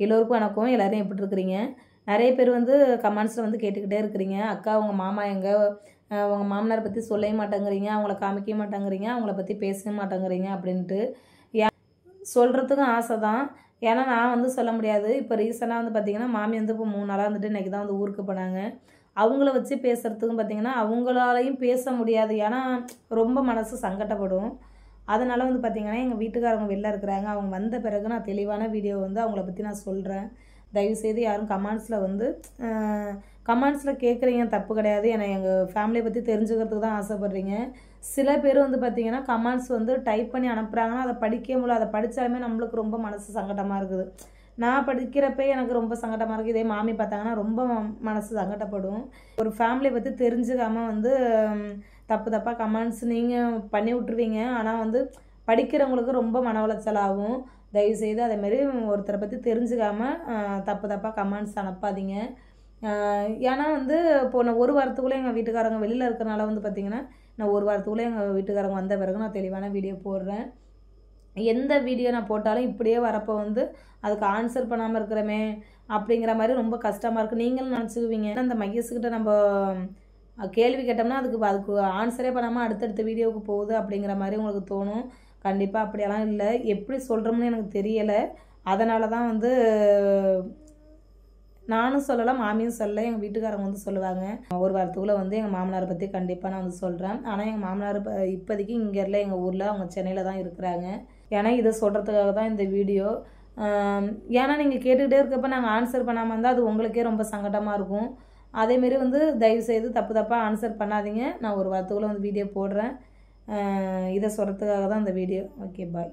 எல்லோருக்கும் வணக்கம். எல்லாரும் எப்படி இருக்கிறீங்க? நிறைய பேர் வந்து கமெண்ட்ஸில் வந்து கேட்டுக்கிட்டே இருக்கிறீங்க. அக்கா உங்கள் மாமா எங்கே, உங்கள் மாமனாரை பற்றி சொல்லவே மாட்டேங்கிறீங்க, அவங்கள காமிக்க மாட்டேங்கிறீங்க, அவங்கள பற்றி பேசவே மாட்டேங்கிறீங்க அப்படின்ட்டு. சொல்கிறதுக்கும் ஆசை தான். ஏன்னா நான் வந்து சொல்ல முடியாது. இப்போ ரீசெண்டாக வந்து பார்த்திங்கன்னா மாமி வந்து இப்போ 3 நாளாக வந்துட்டு இன்றைக்கி தான் வந்து ஊருக்கு போனாங்க. அவங்கள வச்சு பேசுகிறதுக்கும் பார்த்திங்கன்னா அவங்களாலையும் பேச முடியாது. ஏன்னா ரொம்ப மனசு சங்கடப்படும். அதனால் வந்து பார்த்திங்கன்னா எங்கள் வீட்டுக்காரவங்க வெளில இருக்கிறாங்க. அவங்க வந்த பிறகு நான் தெளிவான வீடியோ வந்து அவங்கள பற்றி நான் சொல்கிறேன். தயவுசெய்து யாரும் கமெண்ட்ஸில் கேட்குறீங்க, தப்பு கிடையாது. ஏன்னா எங்கள் ஃபேமிலியை பற்றி தெரிஞ்சுக்கிறதுக்கு தான் ஆசைப்பட்றீங்க. சில பேர் வந்து பார்த்திங்கன்னா கமெண்ட்ஸ் வந்து டைப் பண்ணி அனுப்புகிறாங்கன்னா அதை படிக்க முடியல. அதை படித்தாலுமே நம்மளுக்கு ரொம்ப மனசு சங்கடமாக இருக்குது. நான் படிக்கிறப்ப எனக்கு ரொம்ப சங்கடமாக இருக்குது. இதே மாமி பார்த்தாங்கன்னா ரொம்ப மனசு சங்கடப்படும். ஒரு ஃபேமிலியை பற்றி தெரிஞ்சுக்காமல் வந்து தப்பாக கமெண்ட்ஸ் நீங்கள் பண்ணி விட்ருவீங்க. ஆனால் வந்து படிக்கிறவங்களுக்கு ரொம்ப மன உளைச்சல் ஆகும். தயவுசெய்து அதேமாரி ஒருத்தரை பற்றி தெரிஞ்சுக்காமல் தப்பாக கமெண்ட்ஸ் அனுப்பாதீங்க. ஏன்னா வந்து இப்போ நான் ஒரு வாரத்துக்குள்ளே எங்கள் வீட்டுக்காரங்க வெளியில் இருக்கிறனால வந்து பார்த்திங்கன்னா நான் ஒரு வாரத்துக்குள்ளே எங்கள் வீட்டுக்காரங்க வந்த பிறகு நான் தெளிவான வீடியோ போடுறேன். எந்த வீடியோ நான் போட்டாலும் இப்படியே வரப்போ வந்து அதுக்கு ஆன்சர் பண்ணாமல் இருக்கிறோமே அப்படிங்கிற மாதிரி ரொம்ப கஷ்டமாக இருக்குது. நீங்களும் நினச்சிக்குவீங்க, அந்த மகேஷ்கிட்ட நம்ம கேள்வி கேட்டோம்னா அதுக்கு ஆன்சரே பண்ணாமல் அடுத்தடுத்த வீடியோவுக்கு போகுது அப்படிங்கிற மாதிரி உங்களுக்கு தோணும். கண்டிப்பாக அப்படியெல்லாம் இல்லை. எப்படி சொல்கிறோம்னு எனக்கு தெரியலை. அதனால தான் வந்து நானும் சொல்லலை, மாமியும் சொல்லலை, எங்கள் வீட்டுக்காரங்க வந்து சொல்லுவாங்க. ஒரு வாரத்துக்குள்ளே வந்து எங்கள் மாமனாரை பற்றி கண்டிப்பாக நான் வந்து சொல்கிறேன். ஆனால் எங்கள் மாமனார் இப்போதைக்கு இங்கே இல்லை, எங்கள் ஊரில், அவங்க சென்னையில் தான் இருக்கிறாங்க. ஏன்னா இதை சொல்கிறதுக்காக தான் இந்த வீடியோ. ஏன்னா நீங்கள் கேட்டுக்கிட்டே இருக்கப்போ நாங்கள் ஆன்சர் பண்ணாமல் இருந்தால் அது உங்களுக்கே ரொம்ப சங்கடமாக இருக்கும். அதேமாரி வந்து தயவுசெய்து தப்பாக ஆன்சர் பண்ணாதீங்க. நான் ஒரு வாரத்துக்குள்ளே வந்து வீடியோ போடுறேன். இதை சொல்கிறதுக்காக தான் இந்த வீடியோ. ஓகே, பாய்.